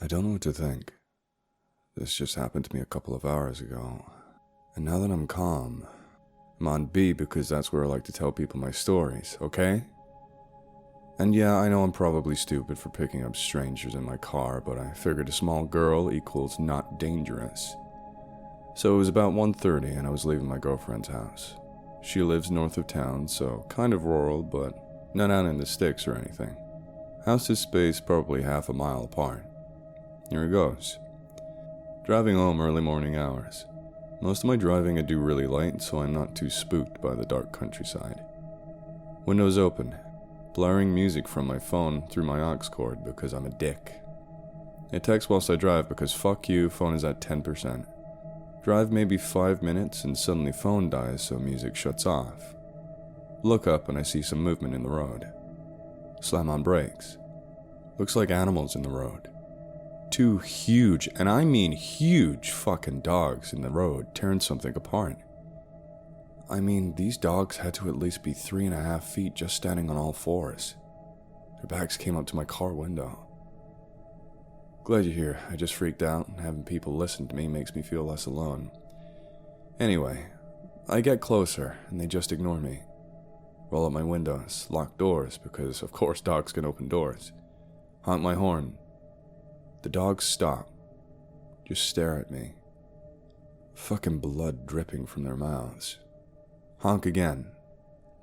I don't know what to think. This just happened to me a couple of hours ago. And now that I'm calm, I'm on B because that's where I like to tell people my stories, okay? And yeah, I know I'm probably stupid for picking up strangers in my car, but I figured a small girl equals not dangerous. So it was about 1:30 and I was leaving my girlfriend's house. She lives north of town, so kind of rural, but not out in the sticks or anything. Houses spaced probably half a mile apart. Here it goes. Driving home early morning hours. Most of my driving I do really late, so I'm not too spooked by the dark countryside. Windows open, blaring music from my phone through my aux cord because I'm a dick. I text whilst I drive because fuck you, phone is at 10%. Drive maybe 5 minutes and suddenly phone dies, so music shuts off. Look up and I see some movement in the road. Slam on brakes. Looks like animals in the road. 2 huge, and I mean huge, fucking dogs in the road tearing something apart. I mean, these dogs had to at least be 3.5 feet just standing on all fours. Their backs came up to my car window. Glad you're here. I just freaked out, and having people listen to me makes me feel less alone. Anyway, I get closer, and they just ignore me. Roll up my windows, lock doors, because of course dogs can open doors. Honk my horn. The dogs stop. Just stare at me. Fucking blood dripping from their mouths. Honk again.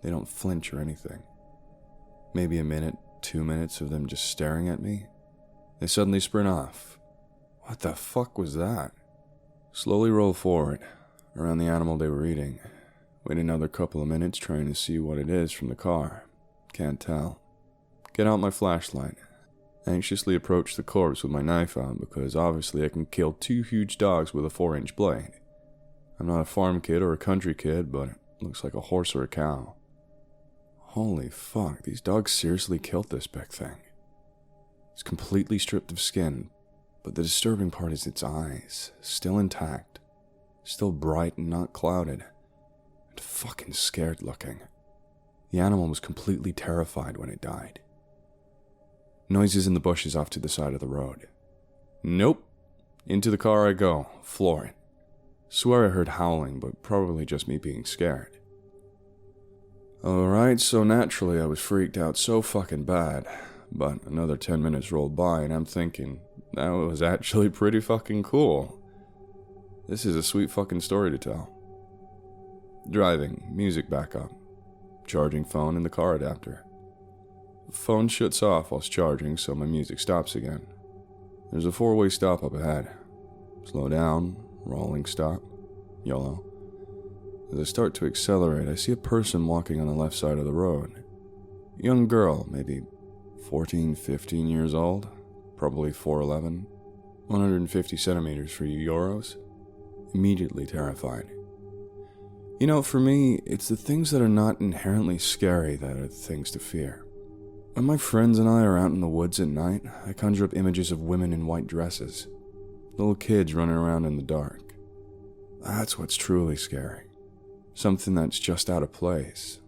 They don't flinch or anything. Maybe a minute, 2 minutes of them just staring at me. They suddenly sprint off. What the fuck was that? Slowly roll forward, around the animal they were eating. Wait another couple of minutes trying to see what it is from the car. Can't tell. Get out my flashlight. Anxiously approach the corpse with my knife out because obviously I can kill 2 huge dogs with a 4-inch blade. I'm not a farm kid or a country kid, but it looks like a horse or a cow. Holy fuck, these dogs seriously killed this big thing. It's completely stripped of skin, but the disturbing part is its eyes, still intact, still bright and not clouded, and fucking scared looking. The animal was completely terrified when it died. Noises in the bushes off to the side of the road. Nope. Into the car I go, floor it. Swear I heard howling, but probably just me being scared. Alright, so naturally I was freaked out so fucking bad, but another 10 minutes rolled by and I'm thinking, that was actually pretty fucking cool. This is a sweet fucking story to tell. Driving, music back up. Charging phone in the car adapter. Phone shuts off whilst charging, so my music stops again. There's a 4-way stop up ahead. Slow down, rolling stop, YOLO. As I start to accelerate, I see a person walking on the left side of the road. A young girl, maybe 14, 15 years old, probably 4'11", 150 centimeters for you Euros. Immediately terrified. You know, for me, it's the things that are not inherently scary that are the things to fear. When my friends and I are out in the woods at night, I conjure up images of women in white dresses. Little kids running around in the dark. That's what's truly scary. Something that's just out of place.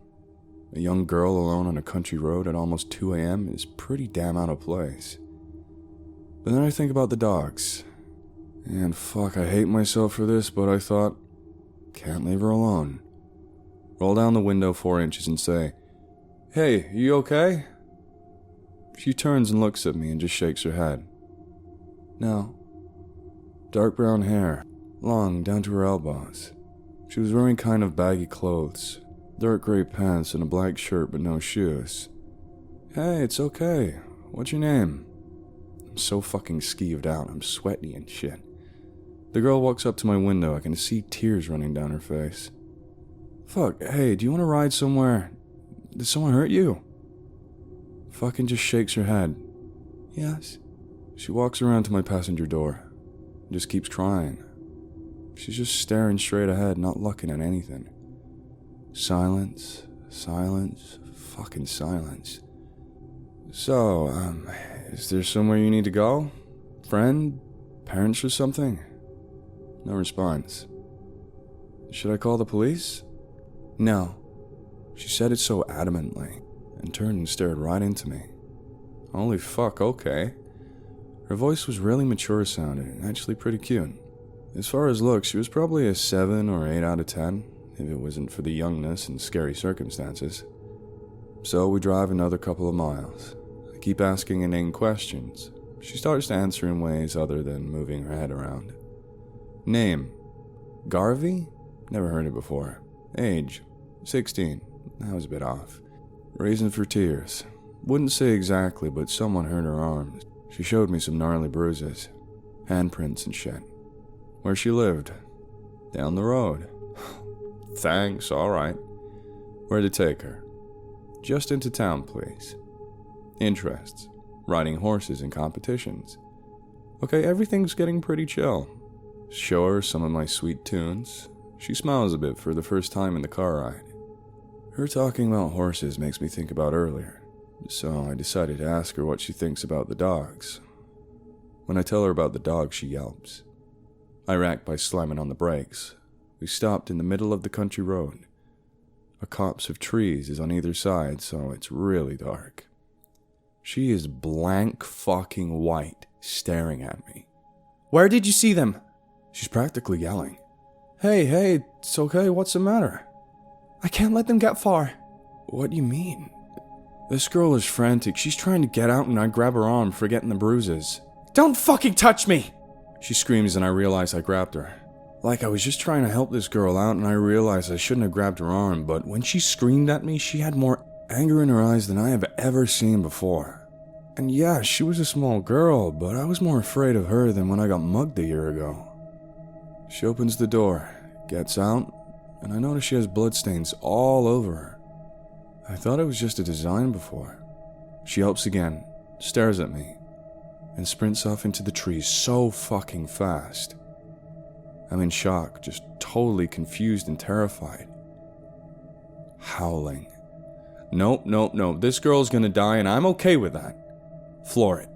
A young girl alone on a country road at almost 2 a.m. is pretty damn out of place. But then I think about the dogs. And fuck, I hate myself for this, but I thought, can't leave her alone. Roll down the window 4 inches and say, "Hey, you okay?" She turns and looks at me and just shakes her head. No. Dark brown hair, long down to her elbows. She was wearing kind of baggy clothes, dark gray pants and a black shirt but no shoes. Hey, it's okay. What's your name? I'm so fucking skeeved out, I'm sweaty and shit. The girl walks up to my window, I can see tears running down her face. Fuck, hey, do you want to ride somewhere? Did someone hurt you? Fucking just shakes her head. Yes. She walks around to my passenger door. Just keeps crying. She's just staring straight ahead, not looking at anything. Silence, silence, fucking silence. So, is there somewhere you need to go? Friend? Parents or something? No response. Should I call the police? No. She said it so adamantly, and turned and stared right into me. Holy fuck, okay. Her voice was really mature sounding and actually pretty cute. As far as looks, she was probably a 7 or 8 out of 10, if it wasn't for the youngness and scary circumstances. So we drive another couple of miles. I keep asking inane questions. She starts to answer in ways other than moving her head around. Name? Garvey? Never heard it before. Age? 16. That was a bit off. Reason for tears? Wouldn't say exactly, but someone hurt her arms. She showed me some gnarly bruises. Handprints and shit. Where she lived? Down the road. Thanks, alright. Where to take her? Just into town, please. Interests? Riding horses in competitions. Okay, everything's getting pretty chill. Show her some of my sweet tunes. She smiles a bit for the first time in the car ride. Her talking about horses makes me think about earlier, so I decided to ask her what she thinks about the dogs. When I tell her about the dog, she yelps. I react by slamming on the brakes. We stopped in the middle of the country road. A copse of trees is on either side, so it's really dark. She is blank fucking white, staring at me. Where did you see them? She's practically yelling. Hey, it's okay, what's the matter? I can't let them get far. What do you mean? This girl is frantic. She's trying to get out and I grab her arm, forgetting the bruises. Don't fucking touch me! She screams and I realize I grabbed her. Like I was just trying to help this girl out and I realized I shouldn't have grabbed her arm, but when she screamed at me, she had more anger in her eyes than I have ever seen before. And yeah, she was a small girl, but I was more afraid of her than when I got mugged a year ago. She opens the door, gets out, and I notice she has bloodstains all over her. I thought it was just a design before. She helps again, stares at me, and sprints off into the trees so fucking fast. I'm in shock, just totally confused and terrified. Howling. Nope, this girl's gonna die and I'm okay with that. Floor it.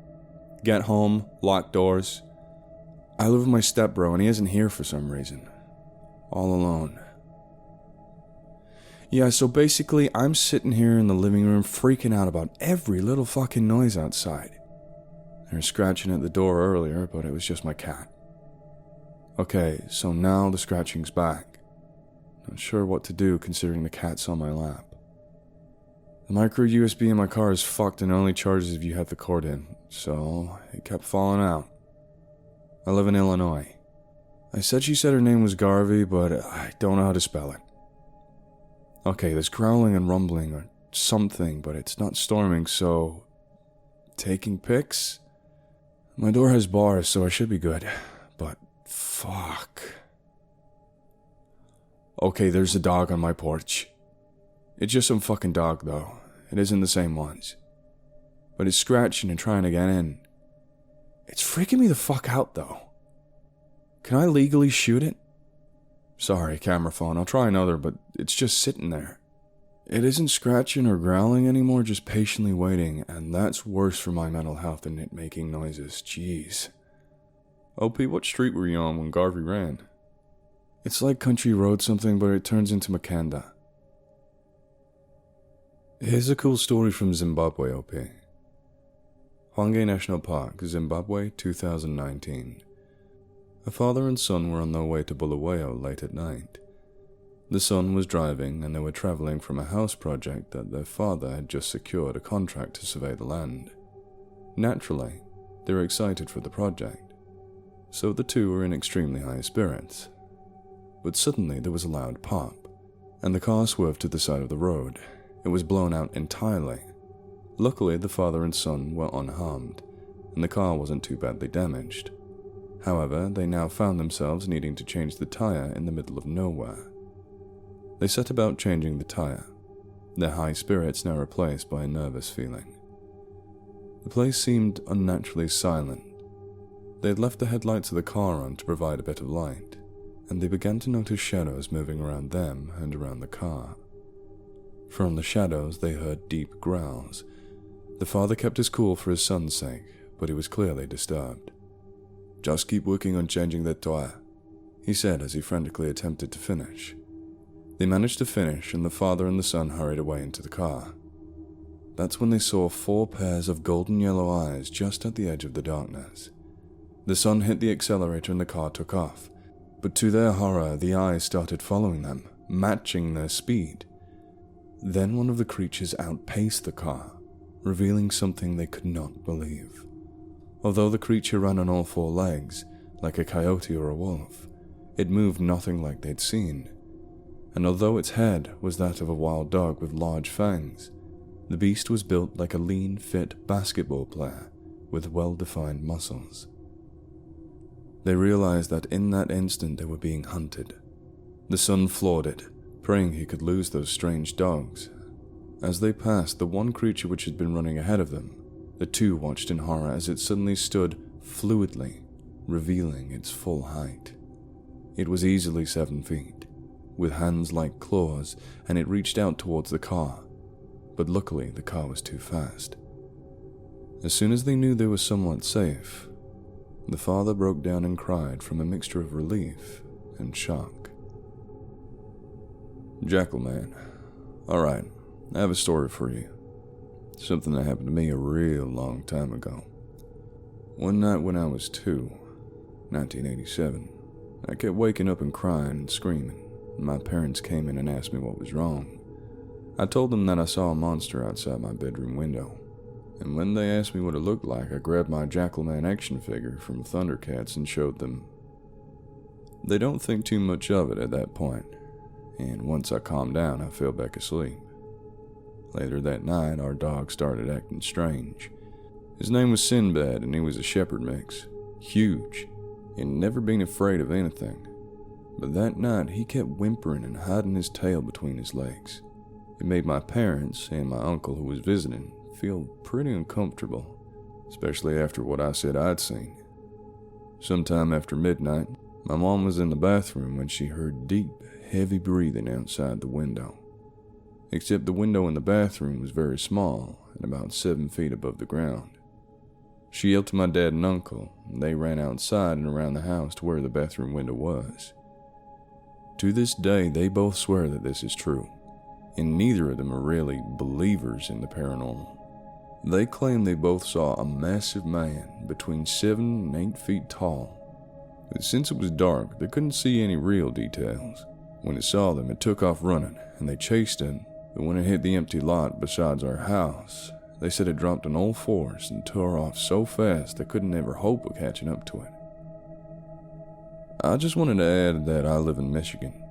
Get home, lock doors. I live with my stepbro and he isn't here for some reason. All alone. Yeah, so basically I'm sitting here in the living room freaking out about every little fucking noise outside. They were scratching at the door earlier, but it was just my cat. Okay, so now the scratching's back. Not sure what to do considering the cat's on my lap. The micro USB in my car is fucked and only charges if you have the cord in, so it kept falling out. I live in Illinois. I said she said her name was Garvey, but I don't know how to spell it. Okay, there's growling and rumbling or something, but it's not storming, so... Taking pics? My door has bars, so I should be good, but fuck. Okay, there's a dog on my porch. It's just some fucking dog, though. It isn't the same ones. But it's scratching and trying to get in. It's freaking me the fuck out, though. Can I legally shoot it? Sorry, camera phone, I'll try another, but it's just sitting there. It isn't scratching or growling anymore, just patiently waiting, and that's worse for my mental health than it making noises, jeez. OP, what street were you on when Garvey ran? It's like country road something, but it turns into Makanda. Here's a cool story from Zimbabwe, OP. Hwange National Park, Zimbabwe, 2019. A father and son were on their way to Bulawayo late at night. The son was driving and they were traveling from a house project that their father had just secured a contract to survey the land. Naturally, they were excited for the project, so the two were in extremely high spirits. But suddenly there was a loud pop, and the car swerved to the side of the road. It was blown out entirely. Luckily, the father and son were unharmed, and the car wasn't too badly damaged. However, they now found themselves needing to change the tire in the middle of nowhere. They set about changing the tire, their high spirits now replaced by a nervous feeling. The place seemed unnaturally silent. They had left the headlights of the car on to provide a bit of light, and they began to notice shadows moving around them and around the car. From the shadows, they heard deep growls. The father kept his cool for his son's sake, but he was clearly disturbed. "Just keep working on changing that tire," he said as he frantically attempted to finish. They managed to finish, and the father and the son hurried away into the car. That's when they saw 4 pairs of golden yellow eyes just at the edge of the darkness. The sun hit the accelerator and the car took off, but to their horror, the eyes started following them, matching their speed. Then one of the creatures outpaced the car, revealing something they could not believe. Although the creature ran on all 4 legs, like a coyote or a wolf, it moved nothing like they'd seen. And although its head was that of a wild dog with large fangs, the beast was built like a lean, fit basketball player with well-defined muscles. They realized that in that instant they were being hunted. The son floored it, praying he could lose those strange dogs. As they passed the one creature which had been running ahead of them, the 2 watched in horror as it suddenly stood fluidly, revealing its full height. It was easily 7 feet, with hands like claws, and it reached out towards the car, but luckily the car was too fast. As soon as they knew they were somewhat safe, the father broke down and cried from a mixture of relief and shock. Jackal man, alright, I have a story for you. Something that happened to me a real long time ago. One night when I was 2, 1987, I kept waking up and crying and screaming, and my parents came in and asked me what was wrong. I told them that I saw a monster outside my bedroom window, and when they asked me what it looked like, I grabbed my Jackalman action figure from Thundercats and showed them. They don't think too much of it at that point, and once I calmed down, I fell back asleep. Later that night, our dog started acting strange. His name was Sinbad, and he was a shepherd mix, huge, and never been afraid of anything. But that night, he kept whimpering and hiding his tail between his legs. It made my parents and my uncle who was visiting feel pretty uncomfortable, especially after what I said I'd seen. Sometime after midnight, my mom was in the bathroom when she heard deep, heavy breathing outside the window. Except the window in the bathroom was very small and about 7 feet above the ground. She yelled to my dad and uncle, and they ran outside and around the house to where the bathroom window was. To this day, they both swear that this is true, and neither of them are really believers in the paranormal. They claim they both saw a massive man between 7 and 8 feet tall. But since it was dark, they couldn't see any real details. When it saw them, it took off running, and they chased it, but when it hit the empty lot besides our house, they said it dropped on all 4s and tore off so fast they couldn't ever hope of catching up to it. I just wanted to add that I live in Michigan,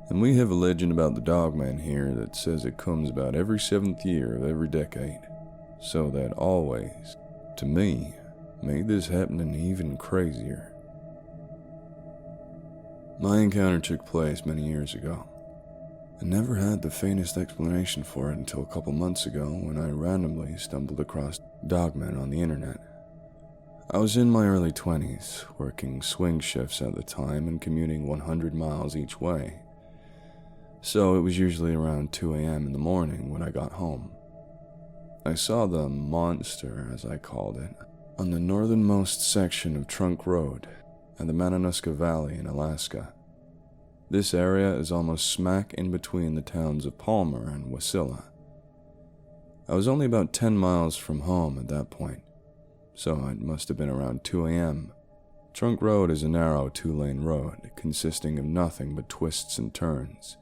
and we have a legend about the Dogman here that says it comes about every 7th year of every decade, so that always, to me, made this happening even crazier. My encounter took place many years ago. I never had the faintest explanation for it until a couple months ago when I randomly stumbled across Dogman on the internet. I was in my early 20s, working swing shifts at the time and commuting 100 miles each way. So it was usually around 2 a.m. in the morning when I got home. I saw the monster, as I called it, on the northernmost section of Trunk Road at the Matanuska Valley in Alaska. This area is almost smack in between the towns of Palmer and Wasilla. I was only about 10 miles from home at that point, so it must have been around 2 a.m. Trunk Road is a narrow 2-lane road consisting of nothing but twists and turns.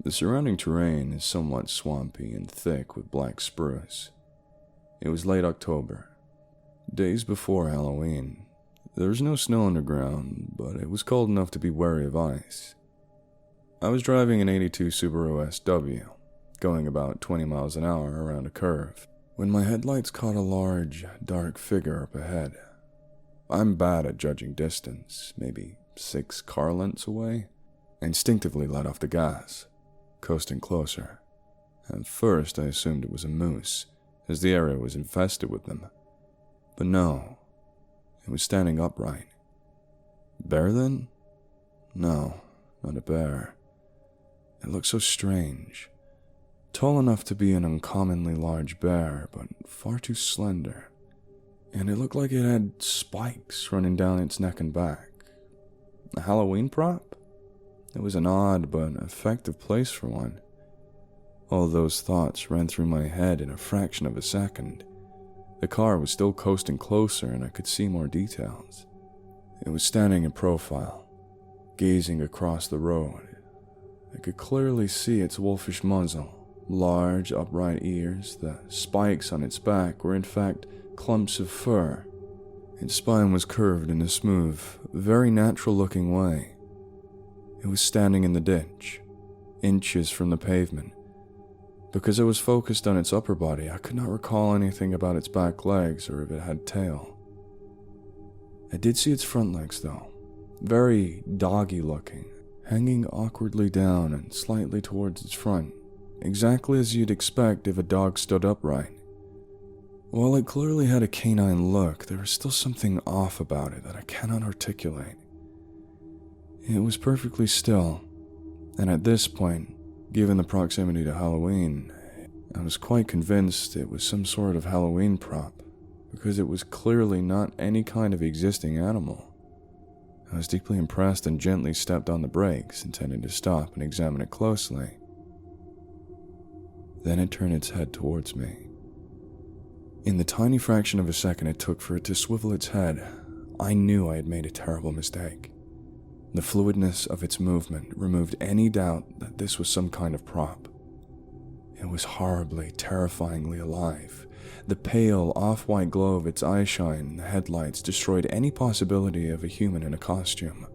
The surrounding terrain is somewhat swampy and thick with black spruce. It was late October, days before Halloween. There was no snow on the ground, but it was cold enough to be wary of ice. I was driving an '82 Subaru SW, going about 20 miles an hour around a curve, when my headlights caught a large, dark figure up ahead. I'm bad at judging distance, maybe 6 car lengths away. I instinctively let off the gas, coasting closer. At first, I assumed it was a moose, as the area was infested with them. But no, it was standing upright. Bear then? No, not a bear. It looked so strange. Tall enough to be an uncommonly large bear, but far too slender. And it looked like it had spikes running down its neck and back. A Halloween prop? It was an odd but effective place for one. All those thoughts ran through my head in a fraction of a second. The car was still coasting closer and I could see more details. It was standing in profile, gazing across the road. I could clearly see its wolfish muzzle, large upright ears. The spikes on its back were in fact clumps of fur. Its spine was curved in a smooth, very natural-looking way. It was standing in the ditch, inches from the pavement. Because I was focused on its upper body, I could not recall anything about its back legs or if it had tail. I did see its front legs though, very doggy-looking, hanging awkwardly down and slightly towards its front, exactly as you'd expect if a dog stood upright. While it clearly had a canine look, there was still something off about it that I cannot articulate. It was perfectly still, and at this point, given the proximity to Halloween, I was quite convinced it was some sort of Halloween prop, because it was clearly not any kind of existing animal. I was deeply impressed and gently stepped on the brakes, intending to stop and examine it closely. Then it turned its head towards me. In the tiny fraction of a second it took for it to swivel its head, I knew I had made a terrible mistake. The fluidness of its movement removed any doubt that this was some kind of prop. It was horribly, terrifyingly alive. The pale, off-white glow of its eyeshine in the headlights destroyed any possibility of a human in a costume.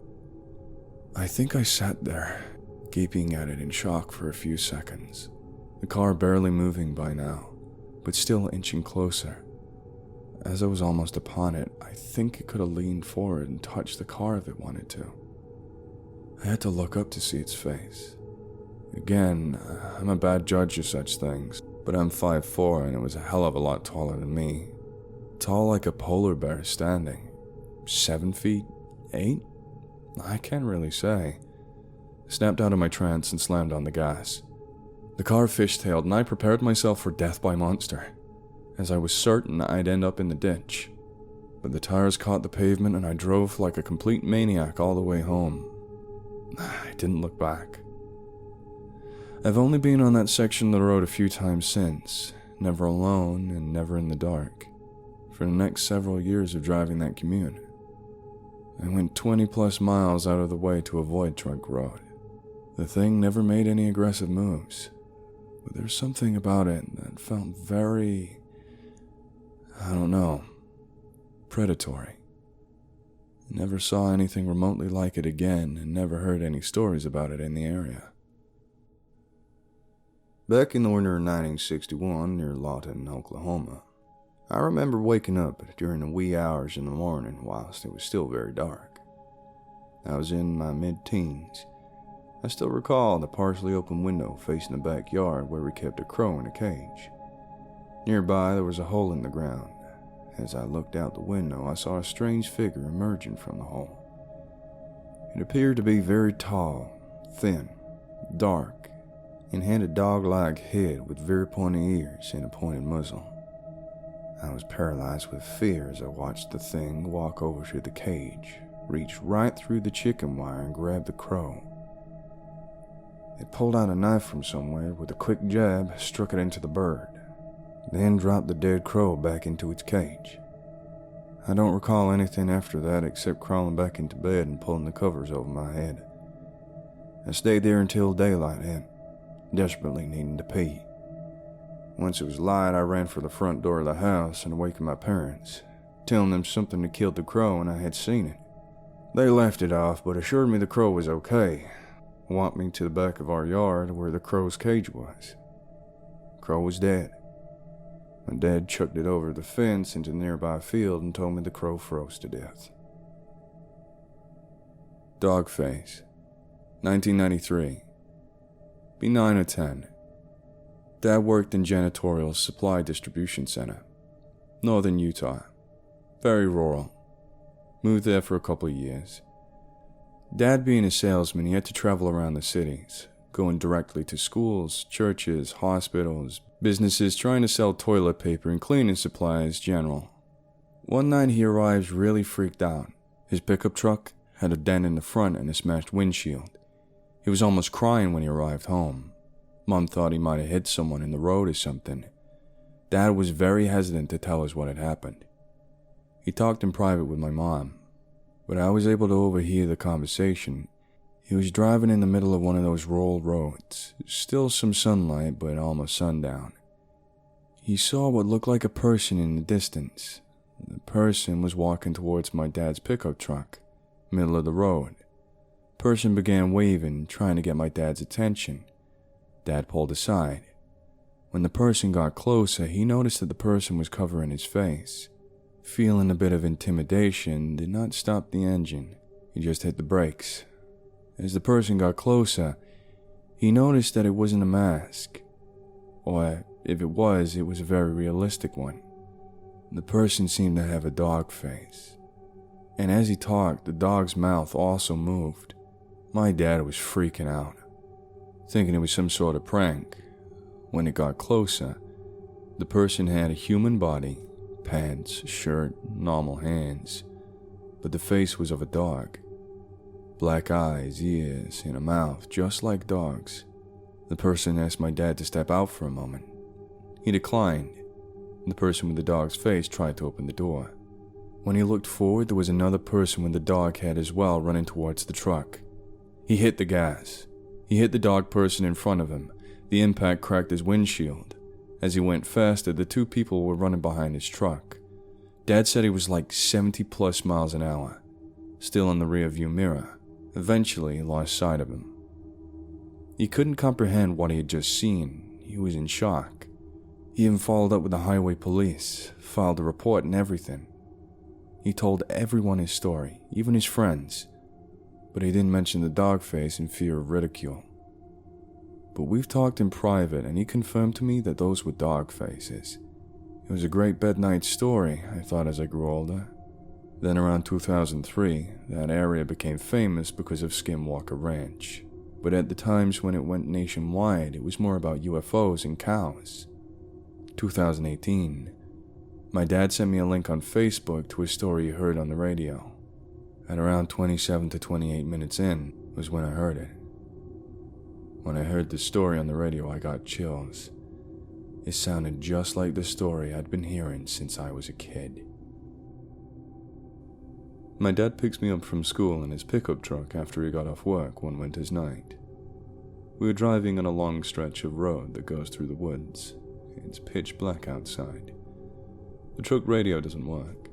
I think I sat there, gaping at it in shock for a few seconds, the car barely moving by now, but still inching closer. As I was almost upon it, I think it could have leaned forward and touched the car if it wanted to. I had to look up to see its face. Again, I'm a bad judge of such things, but I'm 5'4" and it was a hell of a lot taller than me. Tall like a polar bear standing. 7 feet? 8? I can't really say. I snapped out of my trance and slammed on the gas. The car fishtailed and I prepared myself for death by monster, as I was certain I'd end up in the ditch. But the tires caught the pavement and I drove like a complete maniac all the way home. I didn't look back. I've only been on that section of the road a few times since, never alone and never in the dark, for the next several years of driving that commute. I went 20 plus miles out of the way to avoid Trunk Road. The thing never made any aggressive moves, but there's something about it that felt very, predatory. I never saw anything remotely like it again and never heard any stories about it in the area. Back in the winter of 1961 near Lawton, Oklahoma, I remember waking up during the wee hours in the morning whilst it was still very dark. I was in my mid-teens. I still recall the partially open window facing the backyard where we kept a crow in a cage. Nearby there was a hole in the ground. As I looked out the window, I saw a strange figure emerging from the hole. It appeared to be very tall, thin, dark, and had a dog-like head with very pointy ears and a pointed muzzle. I was paralyzed with fear as I watched the thing walk over to the cage, reach right through the chicken wire and grab the crow. It pulled out a knife from somewhere with a quick jab, struck it into the bird, then dropped the dead crow back into its cage. I don't recall anything after that except crawling back into bed and pulling the covers over my head. I stayed there until daylight hit, desperately needing to pee. Once it was light, I ran for the front door of the house and awakened my parents, telling them something had killed the crow and I had seen it. They laughed it off but assured me the crow was okay, walked me to the back of our yard where the crow's cage was. The crow was dead. My dad chucked it over the fence into the nearby field and told me the crow froze to death. Dogface, 1993. Be 9 or 10. Dad worked in Janitorial's supply distribution center, northern Utah. Very rural. Moved there for a couple of years. Dad being a salesman, he had to travel around the cities, going directly to schools, churches, hospitals, businesses trying to sell toilet paper and cleaning supplies general. One night he arrives really freaked out. His pickup truck had a dent in the front and a smashed windshield. He was almost crying when he arrived home. Mom thought he might have hit someone in the road or something. Dad was very hesitant to tell us what had happened. He talked in private with my mom, but I was able to overhear the conversation. He was driving in the middle of one of those rural roads, still some sunlight but almost sundown. He saw what looked like a person in the distance. The person was walking towards my dad's pickup truck, middle of the road. Person began waving, trying to get my dad's attention. Dad pulled aside. When the person got closer, he noticed that the person was covering his face. Feeling a bit of intimidation did not stop the engine. He just hit the brakes. As the person got closer, he noticed that it wasn't a mask. Or, if it was a very realistic one. The person seemed to have a dog face. And as he talked, the dog's mouth also moved. My dad was freaking out, thinking it was some sort of prank. When it got closer, the person had a human body, pants, shirt, normal hands, but the face was of a dog. Black eyes, ears, and a mouth just like dogs. The person asked my dad to step out for a moment. He declined. The person with the dog's face tried to open the door. When he looked forward, there was another person with the dog head as well running towards the truck. He hit the gas. He hit the dog person in front of him. The impact cracked his windshield. As he went faster, the two people were running behind his truck. Dad said he was like 70 plus miles an hour, still in the rearview mirror. Eventually, he lost sight of him. He couldn't comprehend what he had just seen. He was in shock. He even followed up with the highway police, filed a report and everything. He told everyone his story, even his friends, but he didn't mention the dog face in fear of ridicule. But we've talked in private and he confirmed to me that those were dog faces. It was a great bednight story, I thought as I grew older. Then around 2003, that area became famous because of Skinwalker Ranch. But at the times when it went nationwide, it was more about UFOs and cows. 2018, my dad sent me a link on Facebook to a story he heard on the radio. At around 27 to 28 minutes in was when I heard it. When I heard the story on the radio, I got chills. It sounded just like the story I'd been hearing since I was a kid. My dad picks me up from school in his pickup truck after he got off work one winter's night. We were driving on a long stretch of road that goes through the woods. It's pitch black outside. The truck radio doesn't work,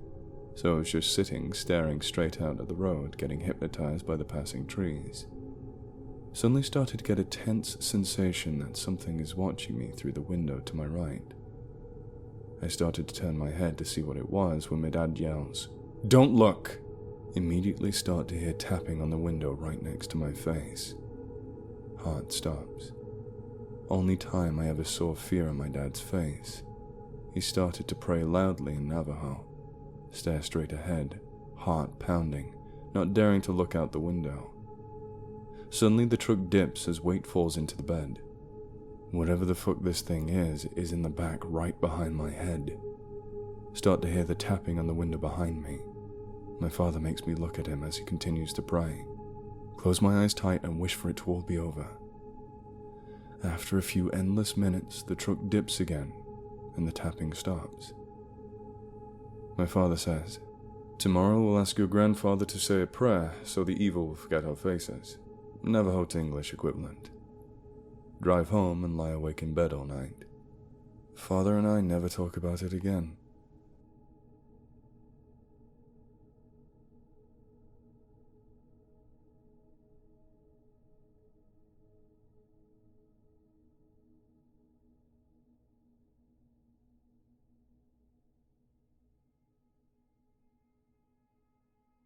so I was just sitting, staring straight out at the road, getting hypnotized by the passing trees. Suddenly started to get a tense sensation that something is watching me through the window to my right. I started to turn my head to see what it was when my dad yells, "Don't look!" Immediately start to hear tapping on the window right next to my face. Heart stops. Only time I ever saw fear on my dad's face. He started to pray loudly in Navajo, stare straight ahead, heart pounding, not daring to look out the window. Suddenly the truck dips as weight falls into the bed. Whatever the fuck this thing is in the back right behind my head. Start to hear the tapping on the window behind me. My father makes me look at him as he continues to pray. Close my eyes tight and wish for it to all be over. After a few endless minutes, the truck dips again, and the tapping stops. My father says, "Tomorrow we'll ask your grandfather to say a prayer so the evil will forget our faces." Navajo English equivalent. Drive home and lie awake in bed all night. Father and I never talk about it again.